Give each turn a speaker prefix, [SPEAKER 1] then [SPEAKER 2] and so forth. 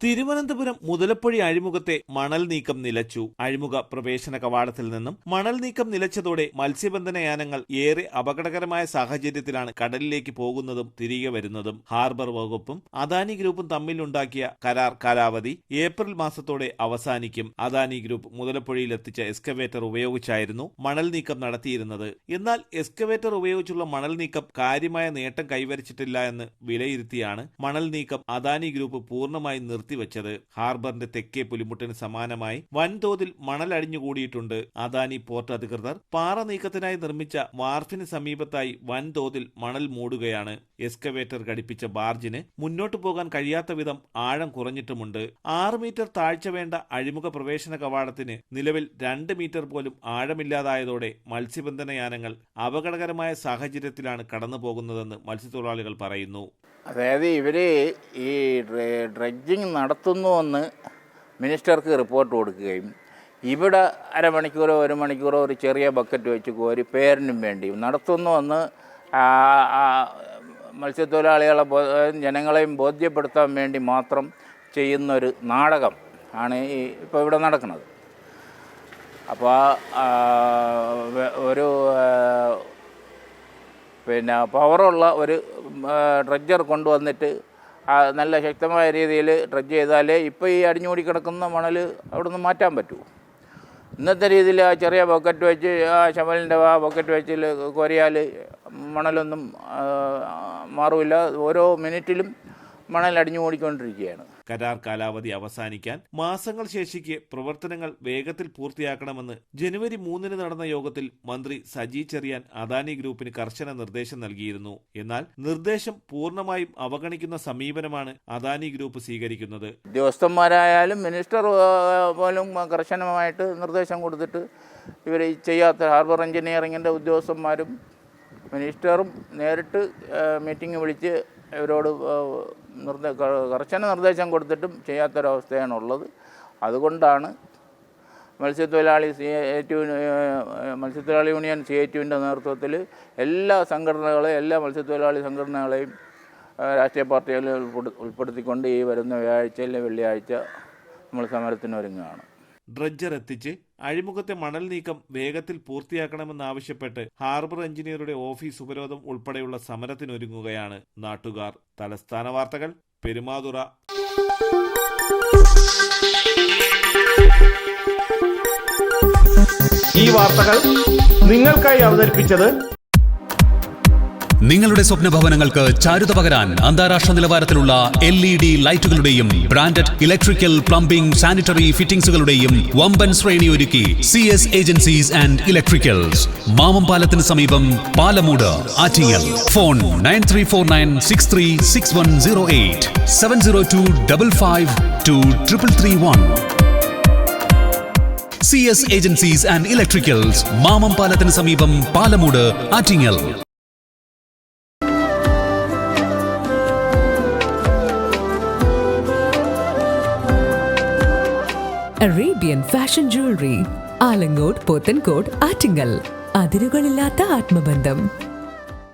[SPEAKER 1] തിരുവനന്തപുരം മുതലപ്പൊഴി അഴിമുഖത്തെ മണൽ നീക്കം നിലച്ചു. അഴിമുഖ പ്രവേശന കവാടത്തിൽ നിന്നും മണൽ നീക്കം നിലച്ചതോടെ മത്സ്യബന്ധന യാനങ്ങൾ ഏറെ അപകടകരമായ സാഹചര്യത്തിലാണ് കടലിലേക്ക് പോകുന്നതും തിരികെ വരുന്നതും. ഹാർബർ വകുപ്പും അദാനി ഗ്രൂപ്പും തമ്മിലുണ്ടാക്കിയ കരാർ കാലാവധി ഏപ്രിൽ മാസത്തോടെ അവസാനിക്കും. അദാനി ഗ്രൂപ്പ് മുതലപ്പൊഴിയിലെത്തിച്ച എക്സ്കവേറ്റർ ഉപയോഗിച്ചായിരുന്നു മണൽ നീക്കം നടത്തിയിരുന്നത്. എന്നാൽ എക്സ്കവേറ്റർ ഉപയോഗിച്ചുള്ള മണൽ നീക്കം കാര്യമായ നേട്ടം കൈവരിച്ചിട്ടില്ല എന്ന് വിലയിരുത്തിയാണ് മണൽ നീക്കം അദാനി ഗ്രൂപ്പ് പൂർണ്ണമായി നിർത്തിവെച്ചത്. ഹാർബറിന്റെ തെക്കേ പുലിമുട്ടിന് സമാനമായി വൻതോതിൽ മണൽ അടിഞ്ഞുകൂടിയിട്ടുണ്ട്. അദാനി പോർട്ട് അധികൃതർ പാറ നീക്കത്തിനായി നിർമ്മിച്ച വാർഫിന് സമീപത്തായി വൻതോതിൽ മണൽ മൂടുകയാണ്. എക്സ്കവേറ്റർ ഘടിപ്പിച്ച ബാർജിന് മുന്നോട്ടു പോകാൻ കഴിയാത്ത വിധം ആഴം കുറഞ്ഞിട്ടുമുണ്ട്. 6 മീറ്റർ താഴ്ച വേണ്ട അഴിമുഖ പ്രവേശന കവാടത്തിന് നിലവിൽ 2 മീറ്റർ പോലും ആഴമില്ലാതായതോടെ മത്സ്യബന്ധന യാനങ്ങൾ അപകടകരമായ സാഹചര്യത്തിലാണ് കടന്നു പോകുന്നതെന്ന് മത്സ്യത്തൊഴിലാളികൾ പറയുന്നു.
[SPEAKER 2] അതായത് ഇവർ ഈ ഡ്രഡ്ജിങ് നടത്തുന്നുവെന്ന് മിനിസ്റ്റർക്ക് റിപ്പോർട്ട് കൊടുക്കുകയും ഇവിടെ അരമണിക്കൂറോ 1 മണിക്കൂറോ ഒരു ചെറിയ ബക്കറ്റ് വെച്ച് കോരി പേരിനും വേണ്ടി നടത്തുന്നുവെന്ന് മത്സ്യത്തൊഴിലാളികളെ ജനങ്ങളെയും ബോധ്യപ്പെടുത്താൻ വേണ്ടി മാത്രം ചെയ്യുന്നൊരു നാടകം ആണ് ഇപ്പോൾ ഇവിടെ നടക്കുന്നത്. അപ്പോൾ ഒരു പവറുള്ള ഒരു ഡ്രഡ്ജർ കൊണ്ടുവന്നിട്ട് നല്ല ശക്തമായ രീതിയിൽ ഡ്രഡ്ജ് ചെയ്താലേ ഇപ്പോൾ ഈ അടിഞ്ഞുകൂടി കിടക്കുന്ന മണൽ അവിടെ നിന്ന് മാറ്റാൻ പറ്റൂ. ഇന്നത്തെ രീതിയിൽ ആ ചെറിയ ബക്കറ്റ് വെച്ച് ആ ശമലിൻ്റെ ബക്കറ്റ് വെച്ച് കോരിയാൽ മണലൊന്നും മാറില്ല. ഓരോ മിനിറ്റിലും മണൽ അടിഞ്ഞുകൂടിക്കൊണ്ടിരിക്കുകയാണ്.
[SPEAKER 1] കരാർ കാലാവധി അവസാനിക്കാൻ മാസങ്ങൾ ശേഷിക്കെ പ്രവർത്തനങ്ങൾ വേഗത്തിൽ പൂർത്തിയാക്കണമെന്ന് ജനുവരി 3 നടന്ന യോഗത്തിൽ മന്ത്രി സജി ചെറിയാൻ അദാനി ഗ്രൂപ്പിന് കർശന നിർദ്ദേശം നൽകിയിരുന്നു. എന്നാൽ നിർദ്ദേശം പൂർണ്ണമായും അവഗണിക്കുന്ന സമീപനമാണ് അദാനി ഗ്രൂപ്പ് സ്വീകരിക്കുന്നത്.
[SPEAKER 2] ഉദ്യോഗസ്ഥന്മാരായാലും മിനിസ്റ്റർ പോലും കർശനമായിട്ട് നിർദ്ദേശം കൊടുത്തിട്ട് ഇവർ ചെയ്യാത്ത ഹാർബർ എഞ്ചിനീയറിങ്ങിൻ്റെ ഉദ്യോഗസ്ഥന്മാരും മിനിസ്റ്ററും നേരിട്ട് മീറ്റിംഗ് വിളിച്ച് ഇവരോട് കർശന നിർദ്ദേശം കൊടുത്തിട്ടും ചെയ്യാത്തൊരവസ്ഥയാണുള്ളത്. അതുകൊണ്ടാണ് മത്സ്യത്തൊഴിലാളി യൂണിയൻ CITUവിൻ്റെ നേതൃത്വത്തിൽ എല്ലാ മത്സ്യത്തൊഴിലാളി സംഘടനകളെയും രാഷ്ട്രീയ പാർട്ടികളെ ഉൾപ്പെടുത്തിക്കൊണ്ട് ഈ വരുന്ന വ്യാഴാഴ്ച വെള്ളിയാഴ്ച നമ്മൾ സമരത്തിന് ഒരുങ്ങുകയാണ്.
[SPEAKER 1] ഡ്രഡ്ജർ എത്തിച്ച് അഴിമുഖത്തെ മണൽ നീക്കം വേഗത്തിൽ പൂർത്തിയാക്കണമെന്നാവശ്യപ്പെട്ട് ഹാർബർ എഞ്ചിനീയറുടെ ഓഫീസ് ഉപരോധം ഉൾപ്പെടെയുള്ള സമരത്തിനൊരുങ്ങുകയാണ് നാട്ടുകാർ. തലസ്ഥാന വാർത്തകൾ, പെരുമാതുറ.
[SPEAKER 3] ഈ വാർത്തകൾ നിങ്ങൾക്കായി അവതരിപ്പിച്ചത്
[SPEAKER 4] നിങ്ങളുടെ സ്വപ്ന ഭവനങ്ങൾക്ക് ചാരുത പകരാൻ അന്താരാഷ്ട്ര നിലവാരത്തിലുള്ള LED ലൈറ്റുകളുടെയും ബ്രാൻഡഡ് ഇലക്ട്രിക്കൽ, പ്ലംബിംഗ്, സാനിറ്ററി ഫിറ്റിംഗ്സുകളുടെയും വമ്പൻ ശ്രേണി ഒരുക്കി CS agencies and electricals. Mamam പാലത്തിന് സമീപം, Palamood, Attingal. Phone 9349636108 702552331. CS agencies and electricals, Mamam പാലത്തിന് സമീപം, Palamood, Attingal.
[SPEAKER 5] Arabian Fashion Jewelry, Alangode, Pothencode, Attingal. അതിരുകളില്ലാത്ത ആത്മബന്ധം.